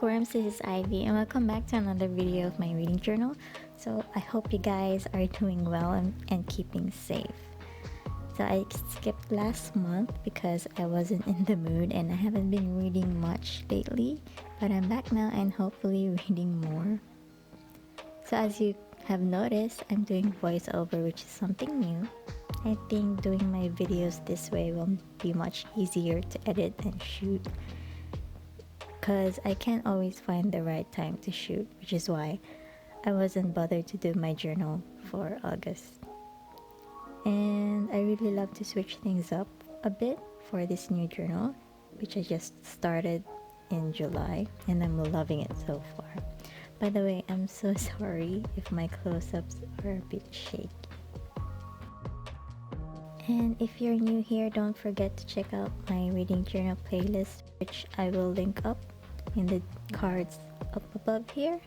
bookworms, this is Ivy and welcome back to another video of my reading journal. So I hope you guys are doing well and keeping safe. So I skipped last month because I wasn't in the mood and I haven't been reading much lately, but I'm back now and hopefully reading more. So as you have noticed, I'm doing voiceover, which is something new. I think doing my videos this way will be much easier to edit and shoot, because I can't always find the right time to shoot, which is why I wasn't bothered to do my journal for August. And I really love to switch things up a bit for this new journal, which I just started in July, and I'm loving it so far. By the way, I'm so sorry if my close-ups are a bit shaky. And if you're new here, don't forget to check out my reading journal playlist, which I will link up in the cards up above here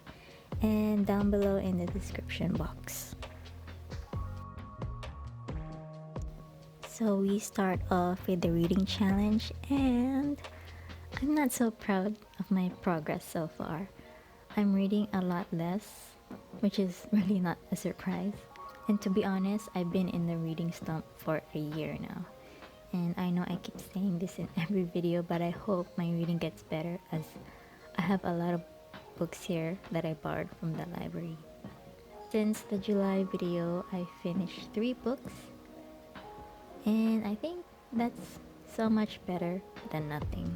and down below in the description box. So we start off with the reading challenge, and I'm not so proud of my progress so far. I'm reading a lot less, which is really not a surprise. And to be honest, I've been in the reading slump for a year now. And I know I keep saying this in every video, but I hope my reading gets better as I have a lot of books here that I borrowed from the library. Since the July video, I finished 3 books. And I think that's so much better than nothing.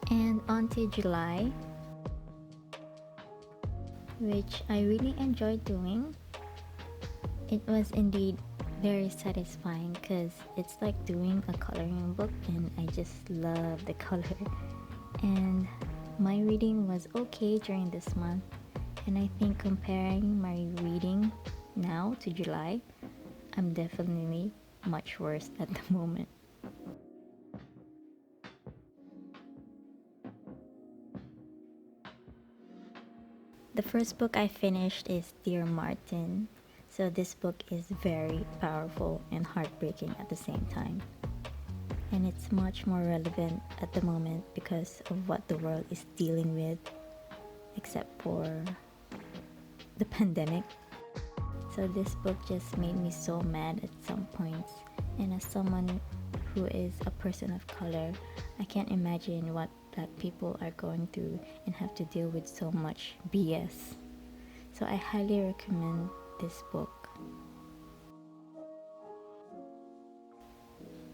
And on to July, which I really enjoyed doing. It was indeed very satisfying because it's like doing a coloring book, and I just love the color. And my reading was okay during this month, and I think comparing my reading now to July, I'm definitely much worse at the moment. The first book I finished is Dear Martin. So this book is very powerful and heartbreaking at the same time. And it's much more relevant at the moment because of what the world is dealing with, except for the pandemic. So this book just made me so mad at some points. And as someone who is a person of color, I can't imagine what Black people are going through and have to deal with so much BS. So I highly recommend this book.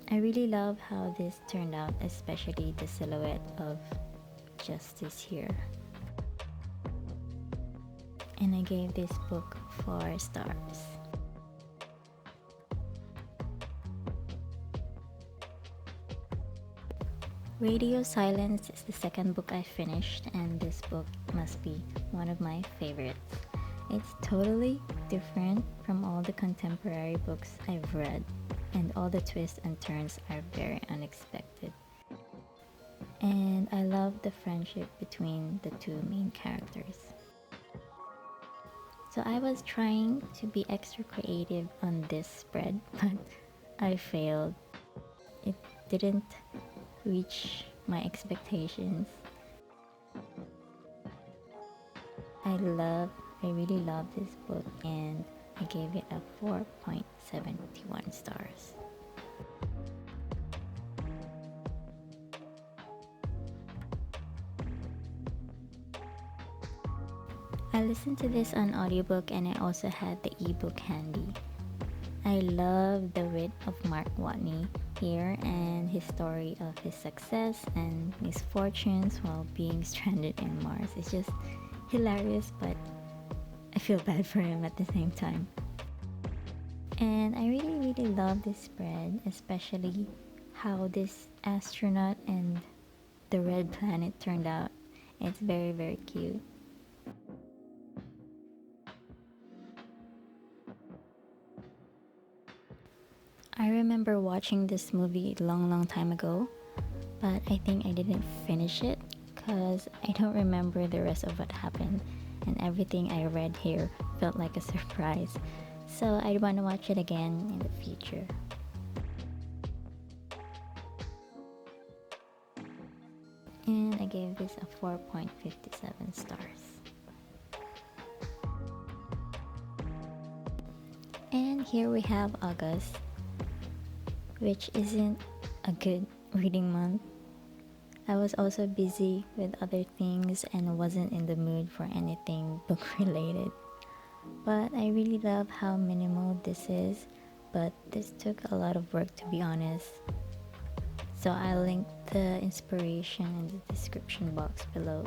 I really love how this turned out, especially the silhouette of Justice here. And I gave this book 4 stars. Radio Silence is the second book I finished, and this book must be one of my favorites. It's totally different from all the contemporary books I've read, and all the twists and turns are very unexpected. And I love the friendship between the 2 main characters. So I was trying to be extra creative on this spread, but I failed. It didn't reach my expectations. I really love this book, and I gave it a 4.71 stars. I listened to this on audiobook, and I also had the ebook handy. I love the wit of Mark Watney here and his story of his success and misfortunes while being stranded in Mars. It's just hilarious, but I feel bad for him at the same time. And I really love this spread, especially how this astronaut and the red planet turned out. It's very cute. I remember watching this movie a long time ago, but I think I didn't finish it because I don't remember the rest of what happened, and everything I read here felt like a surprise. So I want to watch it again in the future. and I gave this a 4.57 stars. And here we have August, which isn't a good reading month. I was also busy with other things and wasn't in the mood for anything book related. But I really love how minimal this is, but this took a lot of work, to be honest. So I'll link the inspiration in the description box below.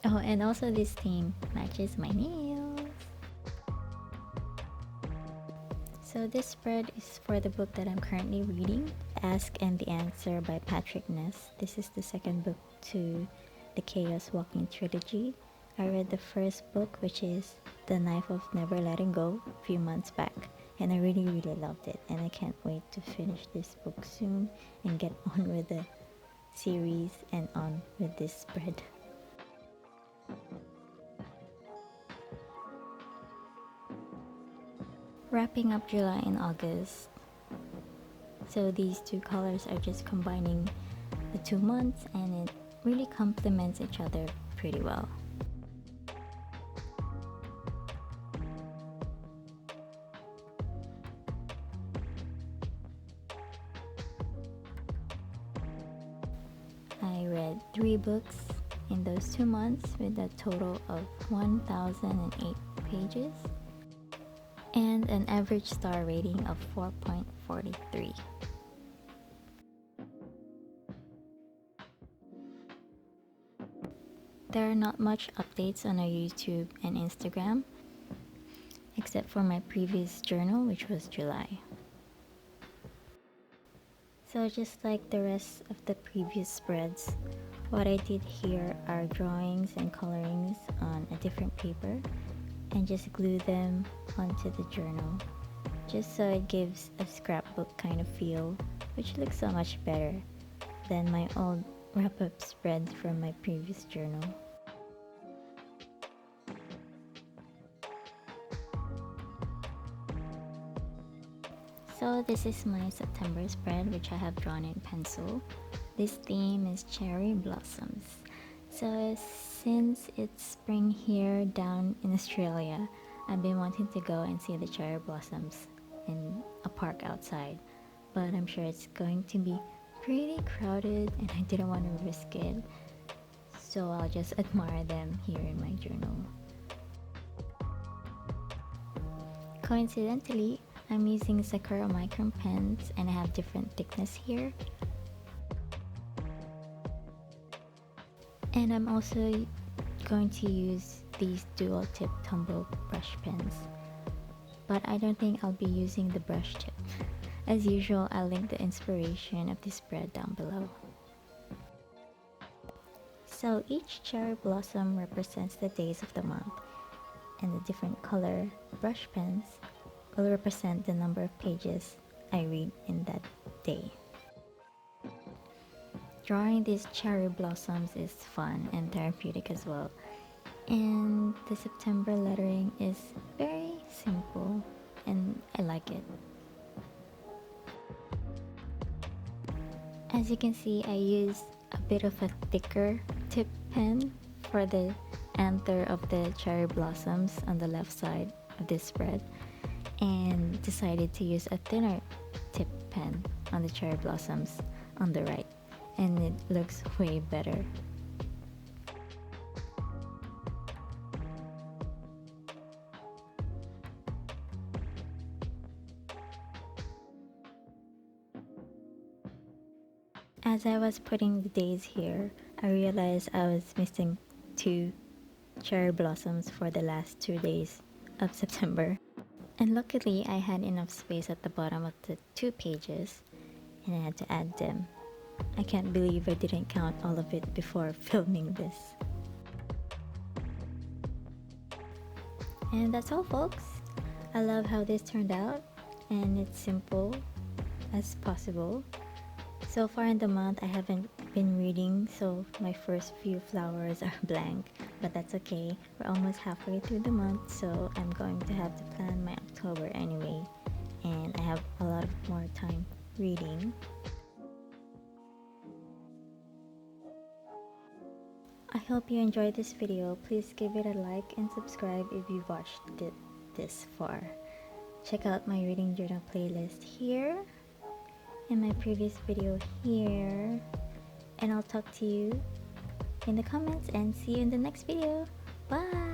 Oh, and also this theme matches my nails. So this spread is for the book that I'm currently reading, Ask and the Answer by Patrick Ness. This is the second book to the Chaos Walking trilogy. I read the first book, which is The Knife of Never Letting Go, a few months back, and I really loved it, and I can't wait to finish this book soon and get on with the series and on with this spread. Wrapping up July and August. So these two colors are just combining the 2 months, and it really complements each other pretty well. I read 3 books in those 2 months with a total of 1,008 pages and an average star rating of 4.43. There are not much updates on our YouTube and Instagram, except for my previous journal, which was July. So just like the rest of the previous spreads, what I did here are drawings and colorings on a different paper and just glue them onto the journal, just so it gives a scrapbook kind of feel, which looks so much better than my old wrap-up spreads from my previous journal. So this is my September spread, which I have drawn in pencil. This theme is cherry blossoms. So since it's spring here down in Australia, I've been wanting to go and see the cherry blossoms in a park outside, but I'm sure it's going to be pretty crowded and I didn't want to risk it, so I'll just admire them here in my journal. Coincidentally, I'm using Sakura micron pens and I have different thickness here. And I'm also going to use these dual tip Tombow brush pens, but I don't think I'll be using the brush tip. As usual, I'll link the inspiration of this spread down below. So each cherry blossom represents the days of the month, and the different color brush pens will represent the number of pages I read in that day. Drawing these cherry blossoms is fun and therapeutic as well, and the September lettering is very simple and I like it. As you can see, I used a bit of a thicker tip pen for the anther of the cherry blossoms on the left side of this spread, and decided to use a thinner tip pen on the cherry blossoms on the right, and it looks way better. As I was putting the days here, I realized I was missing 2 cherry blossoms for the last 2 days of September. And luckily, I had enough space at the bottom of the 2 pages, and I had to add them. I can't believe I didn't count all of it before filming this. And that's all, folks. I love how this turned out, and it's simple as possible. So far in the month, I haven't been reading, so my first few flowers are blank, but that's okay. We're almost halfway through the month, so I'm going to have to plan my October anyway, and I have a lot of more time reading. I hope you enjoyed this video. Please give it a like and subscribe if you watched it this far. Check out my reading journal playlist here and my previous video here, and I'll talk to you in the comments and see you in the next video. Bye!